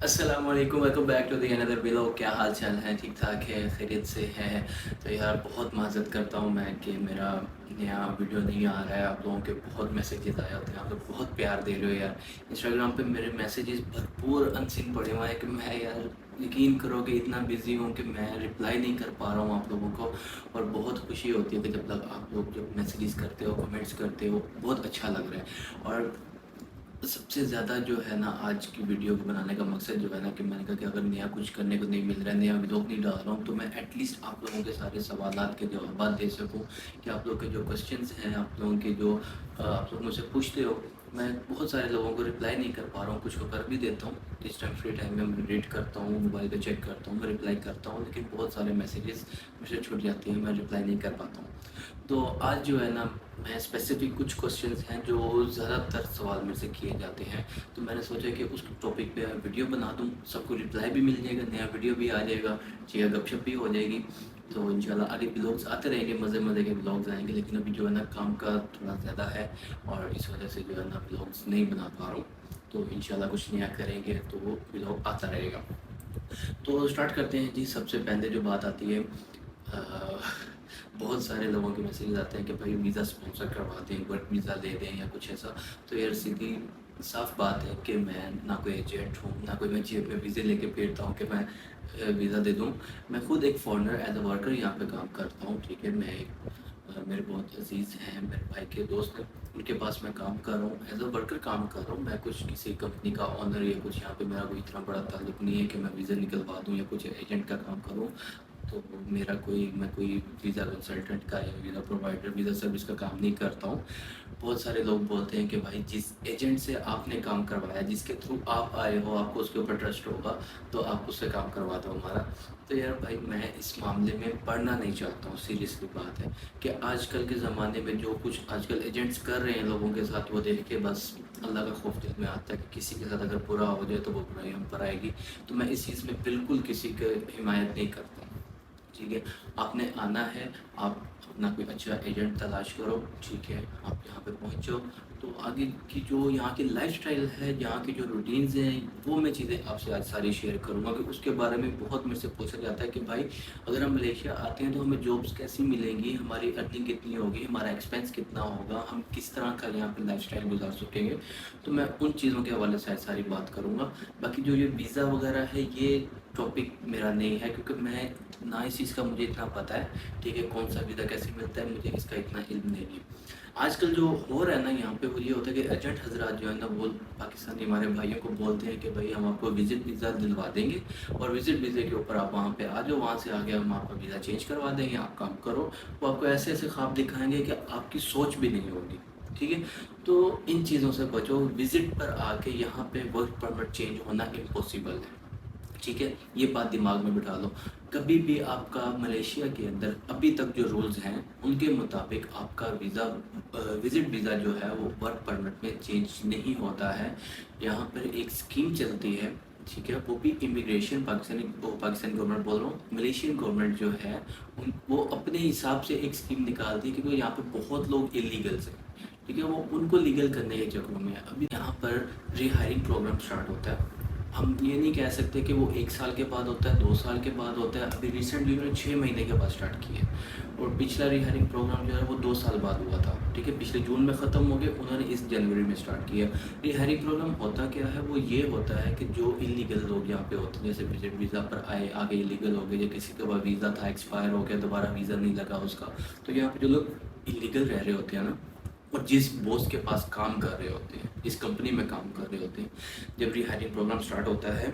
अस्सलाम वालेकुम, welcome back to the another vlog. क्या हाल चाल है? ठीक ठाक है, खैरियत से है? तो यार बहुत माज़रत करता हूँ मैं कि मेरा नया वीडियो नहीं आ रहा है। आप लोगों के बहुत मैसेजेस आए होते हैं, आप लोग बहुत प्यार दे रहे हो यार। इंस्टाग्राम पे मेरे मैसेजेस भरपूर अनसीन पड़े हुए हैं कि मैं यार यकीन करो कि इतना बिज़ी हूँ कि मैं रिप्लाई नहीं कर पा रहा हूँ आप लोगों को। और बहुत खुशी होती है कि जब तक आप लोग जब मैसेजेस करते हो, कमेंट्स करते हो, बहुत अच्छा लग रहा है। और सबसे ज़्यादा जो है ना, आज की वीडियो को बनाने का मकसद जो है ना, कि मैंने कहा कि अगर नया कुछ करने को नहीं मिल रहा है, नया व्लॉग नहीं डाल रहा हूँ, तो मैं एटलीस्ट आप लोगों के सारे सवालात के जवाब दे सकूँ। कि आप लोग के जो क्वेश्चंस हैं, आप लोगों के जो आप लोग मुझसे पूछते हो, मैं बहुत सारे लोगों को रिप्लाई नहीं कर पा रहा हूँ, कुछ को कर भी देता हूँ। जिस टाइम फ्री टाइम में मैं रीड करता हूँ, मोबाइल पे चेक करता हूँ, मैं रिप्लाई करता हूँ, लेकिन बहुत सारे मैसेजेस मुझसे छूट जाती हैं, मैं रिप्लाई नहीं कर पाता हूँ। तो आज जो है ना, मैं स्पेसिफिक कुछ क्वेश्चंस हैं जो ज़्यादातर सवाल मेरे से किए जाते हैं, तो मैंने सोचा कि उस टॉपिक पे वीडियो बना दूँ, सबको रिप्लाई भी मिल जाएगा, नया वीडियो भी आ जाएगा, जी गपशप भी हो जाएगी। तो इंशाल्लाह आगे ब्लॉग्स आते रहेंगे, मज़े मज़े के ब्लॉग्स आएंगे। लेकिन अभी जो है ना, काम का थोड़ा ज़्यादा है और इस वजह से जो है ना, ब्लॉग्स नहीं बना पा रहा हूँ। तो इंशाल्लाह कुछ नया करेंगे तो वो ब्लॉग आता रहेगा। तो स्टार्ट करते हैं जी। सबसे पहले जो बात आती है, अ, बहुत सारे लोगों के मैसेज आते हैं कि भाई वीज़ा स्पॉन्सर करवा दें, वर्क वीज़ा दे दें या कुछ ऐसा। तो यार सीधी साफ बात है कि मैं ना कोई एजेंट हूँ, ना कोई मैं जेब में वीज़े लेके फिरता हूँ कि मैं वीज़ा दे दूँ। मैं खुद एक फॉरेनर एज अ वर्कर यहाँ पे काम करता हूँ, ठीक है। मैं एक मेरे बहुत अजीज़ हैं, मेरे भाई के दोस्त हैं, उनके पास मैं काम कर रहा हूँ, एज अ वर्कर काम कर रहा हूँ। मैं कुछ किसी कंपनी का ऑनर या कुछ यहाँ पे मेरा कोई इतना बड़ा ताल्लुक नहीं है कि मैं वीज़ा निकलवा दूँ या कुछ एजेंट का काम करूँ। तो मैं कोई वीज़ा कंसल्टेंट का या वीज़ा प्रोवाइडर, वीज़ा सर्विस का काम नहीं करता हूँ। बहुत सारे लोग बोलते हैं कि भाई जिस एजेंट से आपने काम करवाया, जिसके थ्रू आप आए हो, आपको उसके ऊपर ट्रस्ट होगा, तो आप उससे काम करवा दो हमारा। तो यार भाई मैं इस मामले में पढ़ना नहीं चाहता हूँ। सीरियसली बात है कि आजकल के ज़माने में जो कुछ आजकल एजेंट्स कर रहे हैं लोगों के साथ, वो देख के बस अल्लाह का खौफ दिल में आता है कि किसी के साथ अगर बुरा हो जाए तो वो बुराई हम पर आएगी। तो मैं इस चीज़ में बिल्कुल किसी की हिमायत नहीं करता, ठीक है। आपने आना है, आप अपना कोई अच्छा एजेंट तलाश करो, ठीक है। आप यहाँ पे पहुँचो, तो आगे की जो यहाँ की लाइफ़स्टाइल है, यहाँ की जो रूटीन्स हैं, वो मैं चीज़ें आपसे आज सारी शेयर करूँगा। कि उसके बारे में बहुत मेरे से पूछा जाता है कि भाई अगर हम मलेशिया आते हैं तो हमें जॉब्स कैसी मिलेंगी, हमारी अर्निंग कितनी होगी, हमारा एक्सपेंस कितना होगा, हम किस तरह का यहाँ पे लाइफ़स्टाइल गुजार सकेंगे। तो मैं उन चीज़ों के हवाले से आज सारी बात करूँगा। बाकी जो ये वीज़ा वगैरह है, ये टॉपिक मेरा नहीं है, क्योंकि मैं ना इस चीज़ का मुझे इतना पता है, ठीक है। कौन सा वीज़ा कैसे मिलता है, मुझे इसका इतना इल्म नहीं है। आजकल जो हो रहा है ना यहाँ पे, वो ये होता है कि एजेंट हजरात जो है ना, वो पाकिस्तानी हमारे भाइयों को बोलते हैं कि भाई हम आपको विज़िट वीज़ा दिलवा देंगे, और विज़िट वीज़े के ऊपर आप वहाँ पे आ जाओ, वहाँ से आगे हम आपका वीज़ा चेंज करवा देंगे, आप काम करो। वो आपको ऐसे ऐसे ख्वाब दिखाएंगे कि आपकी सोच भी नहीं होगी, ठीक है। तो इन चीज़ों से बचो। विज़िट पर आके यहाँ पे वर्क परमिट चेंज होना इम्पॉसिबल है, ठीक है। ये बात दिमाग में बिठा लो। कभी भी आपका मलेशिया के अंदर अभी तक जो रूल्स हैं, उनके मुताबिक आपका वीज़ा विज़िट वीज़ा जो है वो वर्क परमिट में चेंज नहीं होता है। यहाँ पर एक स्कीम चलती है, ठीक है। वो भी इमिग्रेशन, पाकिस्तानी गवर्नमेंट बोल रहा हूँ, मलेशियन गवर्नमेंट जो है वो अपने हिसाब से एक स्कीम निकालती है, क्योंकि यहाँ पे बहुत लोग इलीगल्स हैं, ठीक है। वो उनको लीगल करने के चक्करों में है। अभी यहाँ पर रिहायरिंग प्रोग्राम स्टार्ट होता है। हम ये नहीं कह सकते कि वो 1 साल के बाद होता है, 2 साल के बाद होता है। अभी रिसेंटली उन्होंने 6 महीने के बाद स्टार्ट किया है, और पिछला रिहायरिंग प्रोग्राम जो है वो 2 साल बाद हुआ था, ठीक है। पिछले जून में ख़त्म हो गया, उन्होंने इस जनवरी में स्टार्ट किया। रिहायरिंग प्रोग्राम होता क्या है, वो ये होता है कि जो इलीगल लोग यहाँ पे होते हैं, जैसे विजिट वीज़ा पर आए, आगे इलीगल हो गए, या किसी का वीज़ा था एक्सपायर हो गया, दोबारा वीज़ा नहीं लगा उसका, तो यहाँ पे जो लोग इलीगल रह रहे होते हैं ना, और जिस बॉस के पास काम कर रहे होते हैं, जिस कंपनी में काम कर रहे होते हैं, जब रिहायरिंग प्रोग्राम स्टार्ट होता है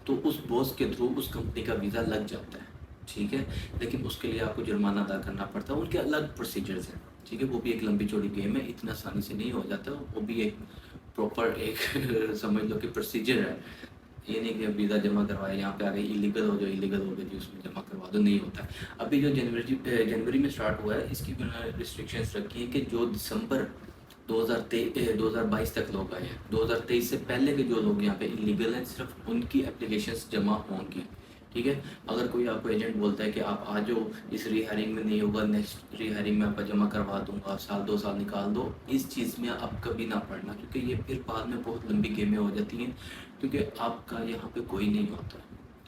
तो उस बॉस के थ्रू उस कंपनी का वीज़ा लग जाता है, ठीक है। लेकिन उसके लिए आपको जुर्माना अदा करना पड़ता है, उनके अलग प्रोसीजर्स हैं, ठीक है। वो भी एक लंबी चौड़ी गेम है, इतना आसानी से नहीं हो जाता। वो भी एक प्रॉपर एक समझ लो कि प्रोसीजर है। ये नहीं कि अब वीज़ा जमा करवाए, यहाँ पे आ गए, इलीगल हो जाओ, इलीगल हो गए जी, उसमें जमा करवा दो, नहीं होता है। अभी जो जनवरी में स्टार्ट हुआ है, इसकी भी उन्होंने रिस्ट्रिक्शंस रखी है कि जो दिसंबर 2022 तक लोग आए हैं, 2023 से पहले के जो लोग यहाँ पे इलीगल हैं, सिर्फ उनकी एप्लीकेशंस जमा होंगी, ठीक है। अगर कोई आपको एजेंट बोलता है कि आप आ जाओ, इस रिहायरिंग में नहीं होगा, नेक्स्ट रिहायरिंग में आपका जमा करवा दूंगा, साल 2 साल निकाल दो, इस चीज़ में आप कभी ना पड़ना, क्योंकि ये फिर बाद में बहुत लंबी गेमें हो जाती हैं। क्योंकि आपका यहाँ पे कोई नहीं होता।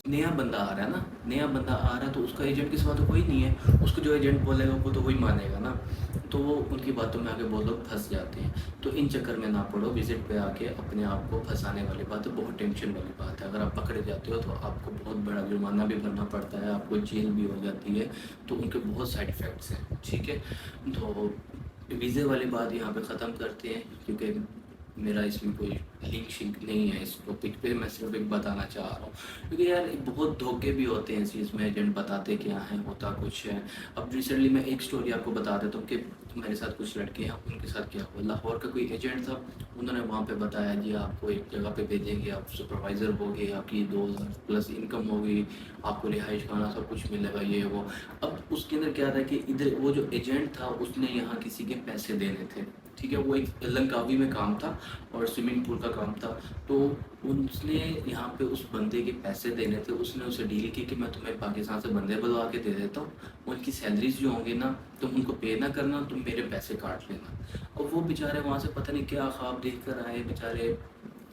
नया बंदा आ रहा है ना, नया बंदा आ रहा है तो उसका एजेंट के सिवा तो कोई नहीं है, उसको जो एजेंट बोलेगा वो तो वही मानेगा ना, तो वो उनकी बातों में आके बहुत लोग फंस जाते हैं। तो इन चक्कर में ना पड़ो, विजिट पे आके अपने आप को फंसाने वाली बात है, बहुत टेंशन वाली बात है। अगर आप पकड़े जाते हो तो आपको बहुत बड़ा जुर्माना भी भरना पड़ता है, आपको जेल भी हो जाती है, तो उनके बहुत साइड इफ़ेक्ट्स हैं, ठीक है। तो वीज़े वाली बात यहाँ पे ख़त्म करते हैं, क्योंकि मेरा इसमें कोई लिंक शिंक नहीं है इस टॉपिक पे, मैं सिर्फ एक बताना चाह रहा हूँ, क्योंकि यार बहुत धोखे भी होते हैं इस चीज़ में, एजेंट बताते क्या हैं, होता कुछ है। अब रिसेंटली मैं एक स्टोरी आपको बता देता हूँ कि मेरे साथ कुछ लड़के हैं, उनके साथ क्या हुआ। लाहौर का कोई एजेंट था, उन्होंने वहाँ पे बताया जी आपको एक जगह पे भेजेंगे, आप सुपरवाइज़र हो गए, आपकी 2000 प्लस इनकम होगी, आपको रिहाइश खाना सब कुछ मिलेगा, ये वो। अब उसके अंदर क्या था कि इधर वो जो एजेंट था उसने यहाँ किसी के पैसे देने थे, ठीक है। वो एक लंकावी में काम था और स्विमिंग पूल का काम था, तो उसने यहाँ पे उस बंदे के पैसे देने थे, उसने उसे डील की कि मैं तुम्हें पाकिस्तान से बंदे बुलवा के दे देता हूँ, उनकी सैलरीज जो होंगी ना तुम उनको पे ना करना, तुम मेरे पैसे काट लेना। और वो बेचारे वहाँ से पता नहीं क्या ख्वाब देख कर आए बेचारे,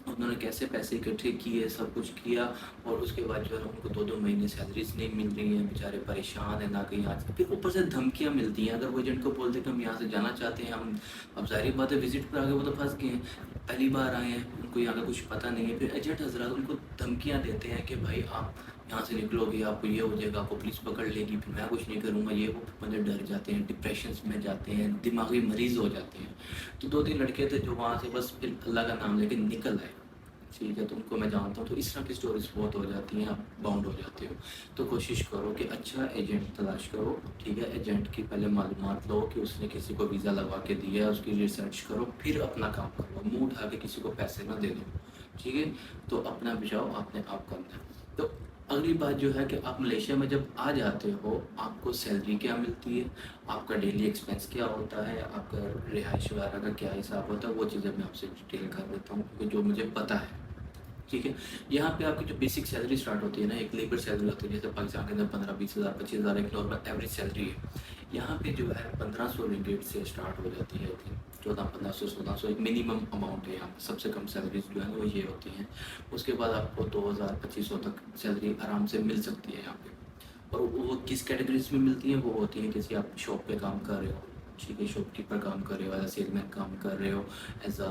उन्होंने कैसे पैसे इकट्ठे किए, सब कुछ किया, और उसके बाद जो है उनको 2-2 महीने सैलरीज नहीं मिल रही हैं, बेचारे परेशान है ना कहीं आज। फिर ऊपर से धमकियाँ मिलती हैं, अगर वो एजेंट को बोलते कि हम यहाँ से जाना चाहते हैं, हम अब ज़ाहिर बात है विजिट पर आ गए, वो तो फंस गए हैं, पहली बार आए हैं, उनको यहाँ का कुछ पता नहीं है। फिर एजेंट हजरात उनको धमकियाँ देते हैं कि भाई आप यहाँ से निकलोगे आपको ये हो जाएगा, आपको पुलिस पकड़ लेगी, फिर मैं कुछ नहीं करूँगा, ये वो। बंदे डर जाते हैं, डिप्रेशन में जाते हैं, दिमागी मरीज़ हो जाते हैं। तो 2-3 लड़के थे जो वहाँ से बस फिर अल्लाह का नाम लेके निकल आए, ठीक है। तो उनको मैं जानता हूँ, तो इस तरह की स्टोरीज बहुत हो जाती हैं, आप बाउंड हो जाते हो। तो कोशिश करो कि अच्छा एजेंट तलाश करो, ठीक है। एजेंट की पहले मालूमात लो कि उसने किसी को वीज़ा लगवा के दिया है, उसकी रिसर्च करो, फिर अपना काम करो। मुँह उठा के किसी को पैसे ना दे दो, ठीक है। तो अपना बचाओ अपने आप करना है। तो अगली बात जो है कि आप मलेशिया में जब आ जाते हो, आपको सैलरी क्या मिलती है, आपका डेली एक्सपेंस क्या होता है, आपका रिहाइश वगैरह का क्या हिसाब होता है, वो चीज़ें मैं आपसे डिटेल कर देता हूँ, क्योंकि जो मुझे पता है, ठीक है। यहाँ पे आपकी जो बेसिक सैलरी स्टार्ट होती है ना, एक लेबर सैलरी होती है, जैसे पाकिस्तान के अंदर 15-20 हज़ार 25 हज़ार एक नॉर्मल एवरेज सैलरी है। यहाँ पे जो है 1500 रिंगिट से स्टार्ट हो जाती है, 1400-1500 एक मिनिमम अमाउंट है यहाँ पे। सबसे कम सैलरीज जो है ना वो ये होती हैं। उसके बाद आपको 2000-2500 तक सैलरी आराम से मिल सकती है यहाँ पे। और वो किस कैटेगरीज में मिलती हैं, वो होती हैं किसी आप शॉप पे काम कर रहे हो, ठीक है, शॉपकीपर काम कर रहे हो, एज अ सेलमैन काम कर रहे हो, एज अ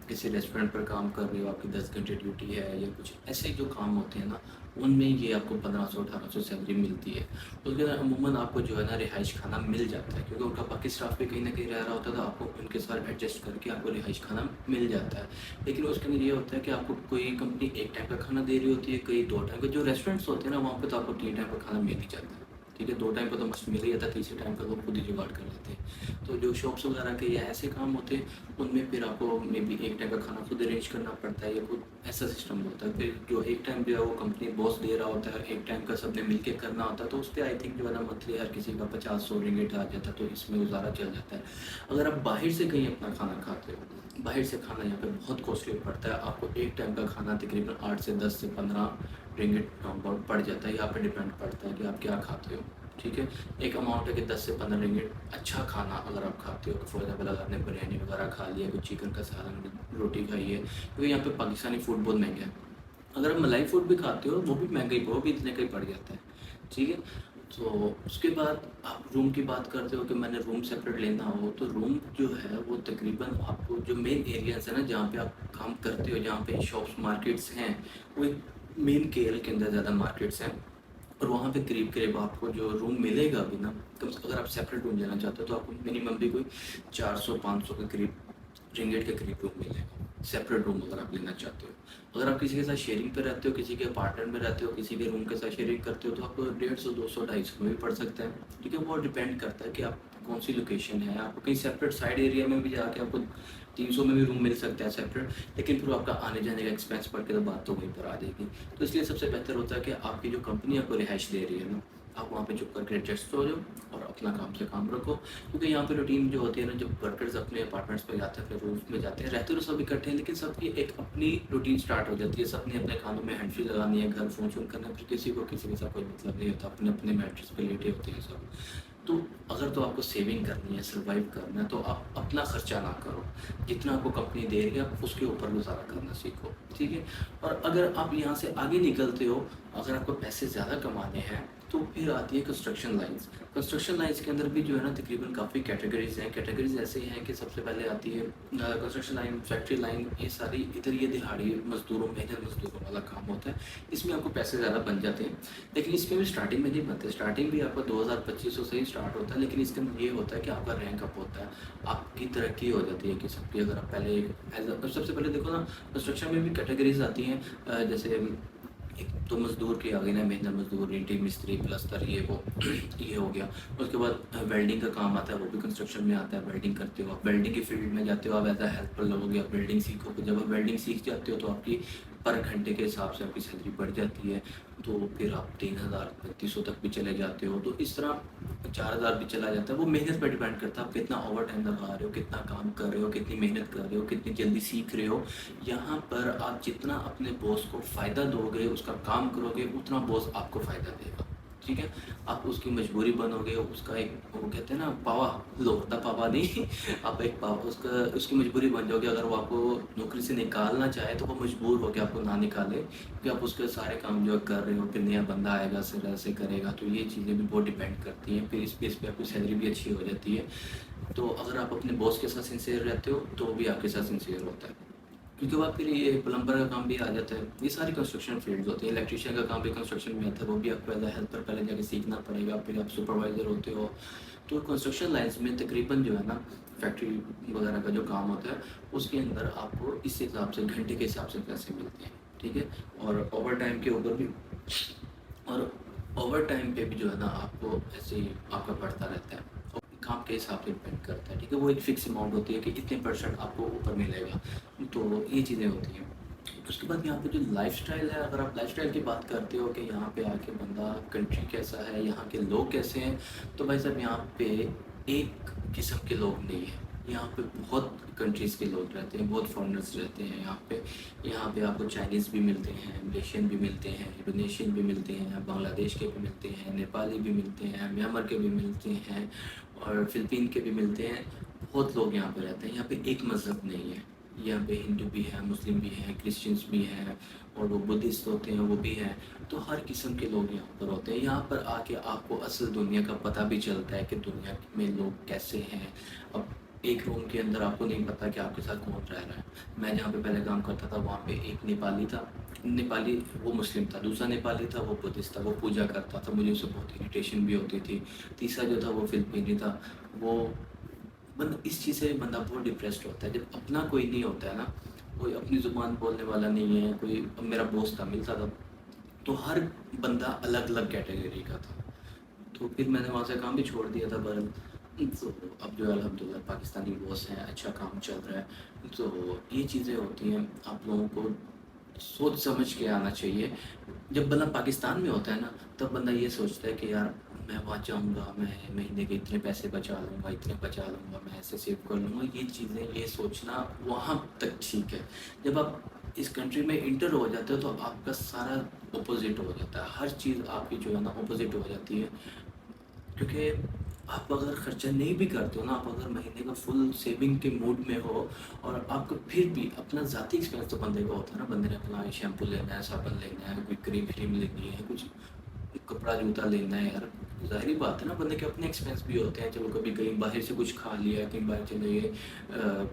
किसी रेस्टोरेंट पर काम कर रहे हो, आपकी 10 घंटे ड्यूटी है, या कुछ ऐसे जो काम होते हैं ना, उनमें ये आपको 1500-1800 सैलरी मिलती है। उसके अंदर अमूमन आपको जो है ना रिहाइश खाना मिल जाता है, क्योंकि उनका बाकी स्टाफ भी कहीं ना कहीं रह रहा होता है, तो आपको उनके साथ एडजस्ट करके आपको रिहाइश खाना मिल जाता है। लेकिन उसके अंदर ये होता है कि आपको कोई कंपनी एक टाइम का खाना दे रही होती है, कई 2 टाइम का। जो रेस्टोरेंट्स होते हैं ना वहाँ पे तो आपको 3 टाइम का खाना मिल ही जाता है, ठीक है। 2 टाइम का तो मस्त मिल ही जाता है, तीसरे टाइम का तो खुद ही जुगाड़ कर लेते हैं। तो जो शॉप्स वगैरह के या ऐसे काम होते हैं उनमें फिर आपको मे बी एक टाइम का खाना खुद अरेंज करना पड़ता है, या खुद ऐसा सिस्टम होता है। फिर जो एक टाइम जो है वो कंपनी बॉस दे रहा होता है, एक टाइम का सबने मिल के करना होता है, तो उस पर आई थिंक जो है ना मंथली हर किसी का 50-100 रिंगिट आ जाता है, तो इसमें गुजारा चल जाता है। अगर आप बाहर से कहीं अपना खाना खाते हो, बाहर से खाना यहाँ पे बहुत कॉस्टली पड़ता है। आपको एक टाइम का खाना तकरीबन 8 से 10 से 15 रिंगिट पड़ जाता है। यहाँ पे डिपेंड पड़ता है कि आप क्या खाते हो, ठीक है। एक अमाउंट है कि 10 से 15 रिंगिट अच्छा खाना अगर आप खाते हो, फॉर एग्जाम्पल अगर आपने बिरयानी वगैरह खा लिया, कोई चिकन का सालन रोटी खाई है, क्योंकि यहाँ पे पाकिस्तानी फूड बहुत महंगा है। अगर आप मलाई फूड भी खाते हो वो भी महंगा ही, वो भी इतने का ही पड़ जाता है, ठीक है। तो उसके बाद आप रूम की बात करते हो कि मैंने रूम सेपरेट लेना हो, तो रूम जो है वो तकरीबन आपको जो मेन एरियाज है ना जहाँ पे आप काम करते हो, जहाँ पे शॉप्स मार्केट्स हैं, वो एक मेन केएल के अंदर ज़्यादा मार्केट्स हैं, और वहाँ पे करीब करीब आपको जो रूम मिलेगा भी ना, कम से अगर आप सेपरेट रूम लेना चाहते हो तो आपको मिनिमम भी कोई 400-500 के करीब रिंगेट के करीब रूम मिलेगा, सेपरेट रूम अगर आप लेना चाहते हो। अगर आप किसी के साथ शेयरिंग पे रहते हो, किसी के अपार्टमेंट में रहते हो, किसी के रूम के साथ शेयरिंग करते हो, तो आपको 150, 200, 250 में भी पड़ सकता है, ठीक है। वो डिपेंड करता है कि आप कौन सी लोकेशन है। आपको कहीं सेपरेट साइड एरिया में भी जाके आपको 300 में भी रूम मिल सकता है सेपरेट, लेकिन फिर आपका आने जाने का एक्सपेंस पड़ के तो बात तो वहीं पर आ जाएगी। तो इसलिए सबसे बेहतर होता है कि आपकी जो कंपनी आपको रिहाइश दे रही है ना, आप वहाँ पे चुप करके एडजस्ट हो जाओ और अपना काम से काम रखो। क्योंकि यहाँ पे रूटीन जो होती है ना, जब वर्कर्स अपने अपार्टमेंट्स पे जाते हैं, अपने रूम्स में जाते हैं, रहते तो सब इकट्ठे हैं, लेकिन सबकी एक अपनी रूटीन स्टार्ट हो जाती है। सबने अपने खानों में हैंड फ्री लगानी है, घर फ़ोन शोन करना है, फिर किसी को किसी के साथ कोई मतलब नहीं होता, अपने अपने मैट्रेस पे लेटे होते हैं सब। تو اگر تو آپ کو سیونگ کرنی ہے، سروائیو کرنا ہے، تو آپ اپنا خرچہ نہ کرو، جتنا آپ کو کمپنی دے رہی ہے آپ اس کے اوپر گزارا کرنا سیکھو، ٹھیک ہے؟ اور اگر آپ یہاں سے آگے نکلتے ہو، اگر آپ کو پیسے زیادہ کمانے ہیں، تو پھر آتی ہے کنسٹرکشن لائنس۔ کنسٹرکشن لائنس کے اندر بھی جو ہے نا تقریباً کافی کیٹیگریز ہیں۔ کیٹیگریز ایسے ہیں کہ سب سے پہلے آتی ہے کنسٹرکشن لائن، فیکٹری لائن، یہ ساری ادھر یہ دہاڑی مزدوروں، محنت مزدوروں والا کام ہوتا ہے، اس میں آپ کو پیسے زیادہ بن جاتے ہیں، لیکن اس میں بھی اسٹارٹنگ میں نہیں بنتے۔ اسٹارٹنگ بھی آپ کا 2,000-2,500 سے ہی اسٹارٹ ہوتا ہے، لیکن اس کے اندر یہ ہوتا ہے کہ آپ کا رینک اپ ہوتا ہے، آپ کی ترقی ہو جاتی ہے قسم کی۔ اگر آپ پہلے سب سے پہلے دیکھو نا، کنسٹرکشن میں بھی کیٹیگریز آتی ہیں، جیسے ایک تو مزدور کی آ گئی نا، محنت مزدور، اینٹی مستری، پلستر، یہ وہ یہ ہو گیا۔ اس کے بعد ویلڈنگ کا کام آتا ہے، وہ بھی کنسٹرکشن میں آتا ہے، ویلڈنگ کرتے ہو آپ، ویلڈنگ کی فیلڈ میں جاتے ہو آپ، ایز اے ہیلپر لگو گے، آپ ویلڈنگ سیکھو گے۔ جب آپ ویلڈنگ سیکھ جاتے ہو تو آپ کی پر گھنٹے کے حساب سے آپ کی سیلری بڑھ جاتی ہے، تو پھر آپ 3,000-3,500 تک بھی چلے جاتے ہو، تو اس طرح 4,000 بھی چلا جاتا ہے۔ وہ محنت پہ ڈیپینڈ کرتا ہے، آپ کتنا اوور ٹائم لگا رہے ہو، کتنا کام کر رہے ہو، کتنی محنت کر رہے ہو، کتنی جلدی سیکھ رہے ہو۔ یہاں پر آپ جتنا اپنے باس کو فائدہ دو گے، اس کا کام کرو گے، اتنا باس آپ کو فائدہ دے گا، ٹھیک ہے؟ آپ اس کی مجبوری بنو گے، اس کا ایک وہ کہتے ہیں نا پاوا، لوٹتا پاوا نہیں آپ ایک پاوا، اس کی مجبوری بن جاؤ گے۔ اگر وہ آپ کو نوکری سے نکالنا چاہے تو وہ مجبور ہو کے آپ کو نہ نکالے، کہ آپ اس کے سارے کام جو کر رہے ہو، پھر نیا بندہ آئے گا سر ایسے کرے گا، تو یہ چیزیں بھی بہت ڈیپینڈ کرتی ہیں، پھر اس بیس پہ آپ کی سیلری بھی اچھی ہو جاتی ہے۔ تو اگر آپ اپنے باس کے ساتھ سنسیئر رہتے ہو تو وہ بھی آپ کے ساتھ سنسیئر ہوتا ہے، کیونکہ بعد پھر یہ پلمبر کا کام بھی آ جاتا ہے، یہ ساری کنسٹرکشن فیلڈز ہوتی ہیں۔ الیکٹریشین کا کام بھی کنسٹرکشن میں آتا ہے، وہ بھی آپ کو ایز اے ہیلپر پہلے جا کے سیکھنا پڑے گا، پھر آپ سپروائزر ہوتے ہو۔ تو کنسٹرکشن لائنس میں تقریباً جو ہے نا فیکٹری وغیرہ کا جو کام ہوتا ہے، اس کے اندر آپ کو اس حساب سے گھنٹے کے حساب سے پیسے ملتے ہیں، ٹھیک ہے؟ اور اوور ٹائم کے اوپر بھی، اور اوور ٹائم پہ بھی جو ہے نا آپ کو ایسے ہی آپ کا بڑھتا رہتا ہے، اور کام کے حساب سے ڈپینڈ کرتا ہے، ٹھیک ہے؟ وہ ایک فکس اماؤنٹ ہوتی ہے کہ اتنے پرسنٹ آپ کو اوپر ملے گا، تو یہ چیزیں ہوتی ہیں۔ اس کے بعد یہاں پہ جو لائف سٹائل ہے، اگر آپ لائف سٹائل کی بات کرتے ہو کہ یہاں پہ آ کے بندہ کنٹری کیسا ہے، یہاں کے لوگ کیسے ہیں، تو بھائی صاحب یہاں پہ ایک قسم کے لوگ نہیں ہیں، یہاں پہ بہت کنٹریز کے لوگ رہتے ہیں، بہت فارنرز رہتے ہیں یہاں پہ۔ یہاں پہ آپ کو چائنیز بھی ملتے ہیں، ملیشین بھی ملتے ہیں، انڈونیشین بھی ملتے ہیں، بنگلہ دیش کے بھی ملتے ہیں، نیپالی بھی ملتے ہیں، میانمار کے بھی ملتے ہیں، اور فلپین کے بھی ملتے ہیں۔ بہت لوگ یہاں پہ رہتے ہیں، یہاں پہ ایک مذہب نہیں ہے، یہاں پہ ہندو بھی ہیں، مسلم بھی ہیں، کرسچنس بھی ہیں، اور وہ بدھسٹ ہوتے ہیں وہ بھی ہیں، تو ہر قسم کے لوگ یہاں پر ہوتے ہیں۔ یہاں پر آ کے آپ کو اصل دنیا کا پتہ بھی چلتا ہے کہ دنیا میں لوگ کیسے ہیں۔ اب ایک روم کے اندر آپ کو نہیں پتہ کہ آپ کے ساتھ کون رہ رہا ہے۔ میں جہاں پہ پہلے کام کرتا تھا وہاں پہ ایک نیپالی تھا، نیپالی وہ مسلم تھا، دوسرا نیپالی تھا وہ بدھسٹ تھا، وہ پوجا کرتا تھا، مجھے اس سے بہت اریٹیشن بھی ہوتی تھی۔ تیسرا جو تھا وہ فلپینی تھا، وہ بندہ اس چیز سے بندہ بہت ڈپریسڈ ہوتا ہے جب اپنا کوئی نہیں ہوتا ہے نا، کوئی اپنی زبان بولنے والا نہیں ہے کوئی۔ اب میرا دوست تھا، ملتا تھا، تو ہر بندہ الگ الگ کیٹیگری کا تھا، تو پھر میں نے وہاں سے کام بھی چھوڑ دیا تھا بہرحال۔ تو اب جو ہے الحمدللہ پاکستانی باس ہیں، اچھا کام چل رہا ہے۔ تو یہ چیزیں ہوتی ہیں، آپ لوگوں کو سوچ سمجھ کے آنا چاہیے۔ جب بندہ پاکستان میں ہوتا ہے نا، تب بندہ یہ سوچتا ہے کہ یار میں وہاں جاؤں گا، میں مہینے کے اتنے پیسے بچا لوں گا، اتنے بچا لوں گا، میں ایسے سیو کر لوں گا۔ یہ چیزیں، یہ سوچنا وہاں تک ٹھیک ہے، جب آپ اس کنٹری میں انٹر ہو جاتے ہو تو آپ کا سارا اپوزٹ ہو جاتا ہے، ہر چیز آپ کی جو ہے نا اپوزٹ ہو جاتی ہے، کیونکہ آپ اگر خرچہ نہیں بھی کرتے ہو نا، آپ اگر مہینے کا فل سیونگ کے موڈ میں ہو، اور آپ کو پھر بھی اپنا ذاتی ایکسپینس تو بندے کا ہوتا ہے نا، بندے نے اپنا شیمپو لینا ہے، صابن لینا ہے، کوئی کریم لینی ہے، کچھ کپڑا جوتا لینا ہے، یار ظاہری بات ہے نا، بندے کے اپنے ایکسپینس بھی ہوتے ہیں۔ چلو کبھی کہیں باہر سے کچھ کھا لیا، کہیں باہر چلے گئے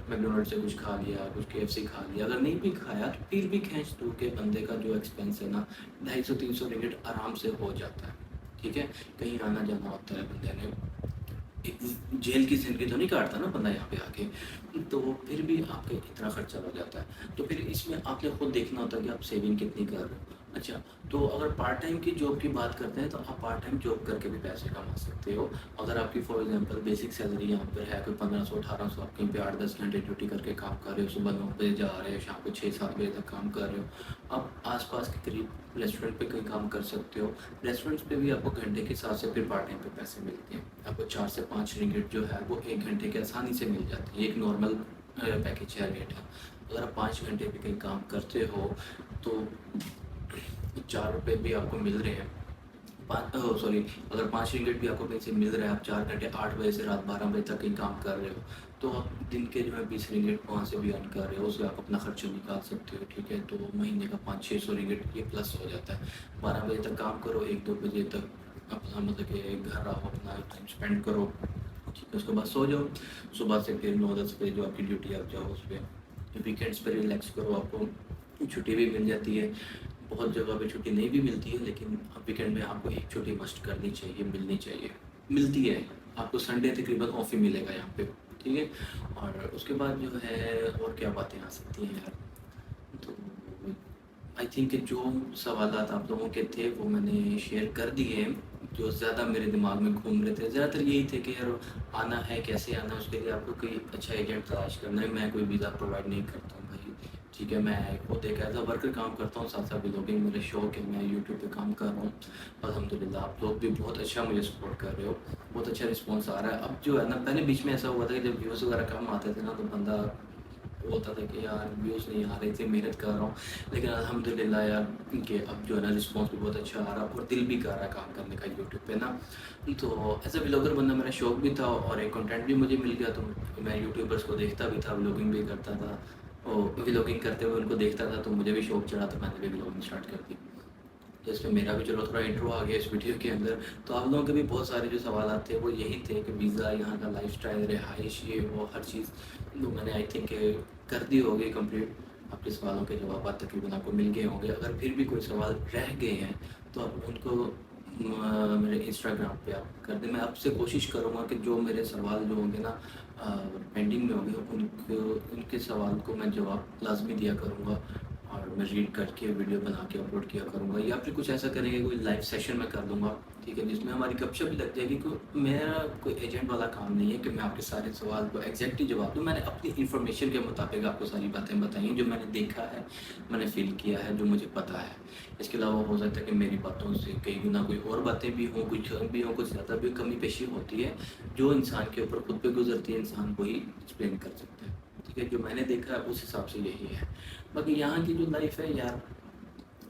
میک ڈونلڈ سے کچھ کھا لیا، کچھ KFC کھا لیا، اگر نہیں بھی کھایا تو پھر بھی کھینچ دو کہ بندے کا جو ایکسپینس ہے نا 250-300 رنگٹ آرام سے ہو جاتا ہے، ٹھیک ہے؟ کہیں آنا جانا ہوتا ہے، بندے نے ایک جیل کی زندگی تو نہیں کاٹتا نا بندہ یہاں پہ آ کے، تو پھر بھی آپ کا اتنا خرچہ ہو جاتا ہے۔ تو پھر اس میں آپ نے خود دیکھنا ہوتا ہے کہ آپ سیونگ کتنی کر رہے ہو۔ اچھا، تو اگر پارٹ ٹائم کی جاب کی بات کرتے ہیں تو آپ پارٹ ٹائم جاب کر کے بھی پیسے کما سکتے ہو۔ اگر آپ کی فار ایگزامپل بیسک سیلری یہاں پر ہے کوئی 1500-1800، آپ کہیں پہ 8-10 گھنٹے ڈیوٹی کر کے کام کر رہے ہو، صبح 9 بجے جا رہے ہو، شام کو 6-7 بجے تک کام کر رہے ہو، آپ آس پاس کے قریب ریسٹورینٹ پہ کہیں کام کر سکتے ہو۔ ریسٹورینٹس پہ بھی آپ کو گھنٹے کے حساب سے پھر پارٹ ٹائم پہ پیسے ملتے ہیں، آپ کو 4 سے 5 رنگٹ جو ہے وہ 1 گھنٹے کے آسانی سے مل جاتے ہیں، یہ ایک نارمل پیکیج ہے، ریٹ ہے۔ اگر آپ 5 گھنٹے پہ کہیں کام کرتے ہو تو 4 روپے بھی آپ کو مل رہے ہیں، सॉरी, अगर 5 रिंगिट भी आपको कहीं से मिल रहा है, आप 4 घंटे 8 बजे से रात 12 बजे तक कहीं काम कर रहे हो, तो आप दिन के जो है 20 रिंगिट वहाँ से भी अर्न कर रहे हो, उससे आप अपना खर्चा निकाल सकते हो, ठीक है। तो महीने का 500-600 रिंगिट ये प्लस हो जाता है। 12 बजे तक काम करो, 1-2 बजे तक अपना मतलब कि घर आओ, अपना टाइम स्पेंड करो, ठीक है। उसके बाद सो जाओ, सुबह से फिर 9-10 बजे जो आपकी ड्यूटी आप जाओ उस पर। वीकेंड्स पर रिलैक्स करो, आपको छुट्टी भी मिल जाती है। बहुत जगह पे छुट्टी नहीं भी मिलती है, लेकिन वीकेंड में आपको एक छुट्टी मस्ट करनी चाहिए, मिलनी चाहिए, मिलती है। आपको संडे तकरीबन ऑफ ही मिलेगा यहाँ पे, ठीक है। और उसके बाद जो है और क्या बातें आ सकती हैं यार, तो आई थिंक जो सवालात आप लोगों के थे वो मैंने शेयर कर दिए हैं, जो ज़्यादा मेरे दिमाग में घूम रहे थे। ज़्यादातर यही थे कि यार आना है, कैसे आना है, उसके लिए आपको कोई अच्छा एजेंट तलाश करना है। मैं कोई वीज़ा प्रोवाइड नहीं करता हूँ भाई, ठीक है। मैं खुद एक एज अ वर्कर काम करता हूँ, साथ साथ ब्लॉगिंग मेरा शौक है, मैं यूट्यूब पे काम कर रहा हूँ। अल्हम्दुलिल्लाह आप लोग भी बहुत अच्छा मुझे सपोर्ट कर रहे हो, बहुत अच्छा रिस्पॉन्स आ रहा है। अब जो है ना, पहले बीच में ऐसा हुआ था कि जब व्यूज़ वगैरह कम आते थे ना, तो बंदा होता था कि यार व्यूज़ नहीं आ रहे थे, मेहनत कर रहा हूँ, लेकिन अल्हम्दुलिल्लाह यार कि अब जो है ना रिस्पॉन्स भी बहुत अच्छा आ रहा है और दिल भी कर रहा है काम करने का यूट्यूब पे ना। तो एज अ व्लॉगर बनना मेरा शौक भी था और एक कंटेंट भी मुझे मिल गया, तो मैं यूट्यूबर्स को देखता भी था, व्लॉगिंग भी करता था, और व्लॉगिंग करते हुए उनको देखता था, तो मुझे भी शौक चढ़ा, तो मैंने भी व्लॉगिंग स्टार्ट कर दी। तो इसमें मेरा भी चलो थोड़ा इंट्रो आ गया इस वीडियो के अंदर। तो आप लोगों के भी बहुत सारे जो सवाल थे वो यही थे कि वीज़ा, यहाँ का लाइफस्टाइल, रिहाइश, ये वो हर चीज़ तो मैंने आई थिंक कर दी होगी कंप्लीट। आपके सवालों के जवाब तकरीबन आपको मिल गए होंगे। अगर फिर भी कोई सवाल रह गए हैं तो आप उनको मेरे इंस्टाग्राम पे आप कर दें। मैं आपसे कोशिश करूँगा कि जो मेरे सवाल जो होंगे ना पेंडिंग में होंगे, उनके सवाल को मैं जवाब लाजमी दिया करूँगा और मैं रीड करके वीडियो बना के अपलोड किया करूँगा, या फिर कुछ ऐसा करेंगे, कोई लाइव सेशन में कर दूँगा, ठीक है, जिसमें हमारी गपशप भी लग जाएगी। क्योंकि मेरा कोई एजेंट वाला काम नहीं है कि मैं आपके सारे सवाल को एग्जैक्टली जवाब दूँ। मैंने अपनी इन्फॉर्मेशन के मुताबिक आपको सारी बातें बताई हैं, जो मैंने देखा है, मैंने फील किया है, जो मुझे पता है। इसके अलावा हो सकता है कि मेरी बातों से कई गुना कोई और बातें भी हों, कुछ कम भी हों, कुछ ज़्यादा भी कमी पेशी होती है, जो इंसान के ऊपर खुद पे गुजरती है, इंसान वही एक्सप्लेन कर सकता है, ठीक है। जो मैंने देखा है उस हिसाब से यही है। बाकी यहाँ की जो लाइफ है यार,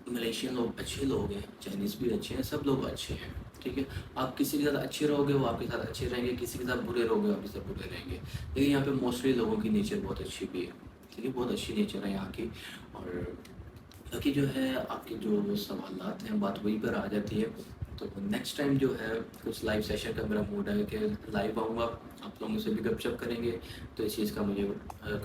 मलेशियन लोग अच्छे लोग हैं, चाइनीज़ भी अच्छे हैं, सब लोग अच्छे हैं, ठीक है। आप किसी के साथ अच्छे रहोगे वो आपके साथ अच्छे रहेंगे, किसी के साथ बुरे रहोगे आपके साथ बुरे रहेंगे। लेकिन यहाँ पे मोस्टली लोगों की नेचर बहुत अच्छी भी है, ठीक है, बहुत अच्छी नेचर है यहाँ की। और बाकी जो है आपके जो सवालात हैं, बात वहीं पर आ जाती है। तो नेक्स्ट टाइम जो है कुछ लाइव सेशन का मेरा मूड है कि लाइव आऊँगा, आप लोगों से भी गपशप करेंगे। तो इस चीज़ का मुझे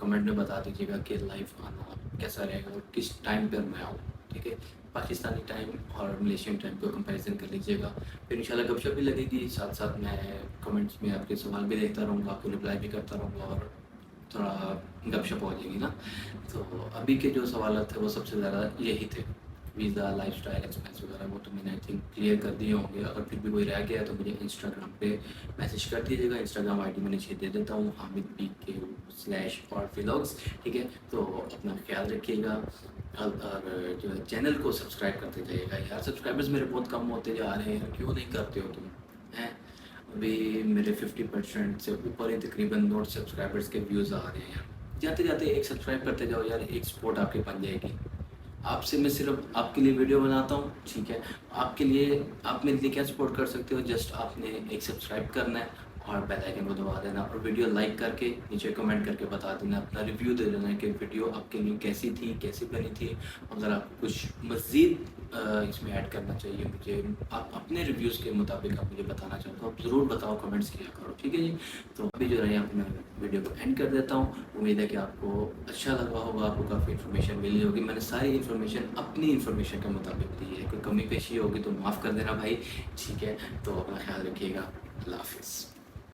कमेंट में बता दीजिएगा कि लाइव आना कैसा रहेगा और किस टाइम पर मैं आऊँ, ठीक है। पाकिस्तानी टाइम और मलेशियन टाइम को कंपैरिजन कर लीजिएगा, फिर इंशाल्लाह गपशप भी लगेगी, साथ साथ मैं कमेंट्स में आपके सवाल भी देखता रहूँगा, आपको रिप्लाई भी करता रहूँगा और थोड़ा गपशप हो जाएगी ना। तो अभी के जो सवाल थे वो सबसे ज़्यादा यही थे, वीज़ा, लाइफस्टाइल, एक्सपेंस वगैरह, वो तो मैंने आई थिंक क्लियर कर दिए होंगे। अगर फिर भी कोई रह गया है तो मुझे इंस्टाग्राम पे मैसेज कर दीजिएगा। इंस्टाग्राम आईडी मैं नीचे दे देता हूँ, hamid_vlogs, ठीक है। तो अपना ख्याल रखिएगा और जो है चैनल को सब्सक्राइब करते जाइएगा यार। सब्सक्राइबर्स मेरे बहुत कम होते जा रहे हैं, क्यों नहीं करते हो तुम, हैं? अभी मेरे 50% से ऊपर ही तकरीबन नोट सब्सक्राइबर्स के व्यूज़ आ रहे हैं यार। जाते जाते एक सब्सक्राइब करते जाओ यार, एक सपोर्ट आपकी बन जाएगी। आपसे मैं सिर्फ आपके लिए वीडियो बनाता हूँ, ठीक है। आपके लिए आप मेरे लिए क्या सपोर्ट कर सकते हो, जस्ट आपने एक सब्सक्राइब करना है और बेल आइकन को दबा देना और वीडियो लाइक करके नीचे कमेंट करके बता देना, अपना रिव्यू दे देना कि वीडियो आपके लिए कैसी थी, कैसी बनी थी। अगर आपको कुछ मज़ीद इसमें ऐड करना चाहिए मुझे, आप अपने रिव्यूज़ के मुताबिक आप मुझे बताना चाहते हो, आप ज़रूर बताओ, कमेंट्स किया करो, ठीक है जी। तो अभी जो है यहाँ पर मैं वीडियो को एंड कर देता हूँ। उम्मीद है कि आपको अच्छा लगा होगा, आपको काफ़ी इन्फॉर्मेशन मिली होगी। मैंने सारी इन्फॉर्मेशन अपनी इन्फॉर्मेशन के मुताबिक दी है, कोई कमी पेशी होगी तो माफ़ कर देना भाई, ठीक है। तो अपना ख्याल रखिएगा, अल्लाह हाफ़िज़।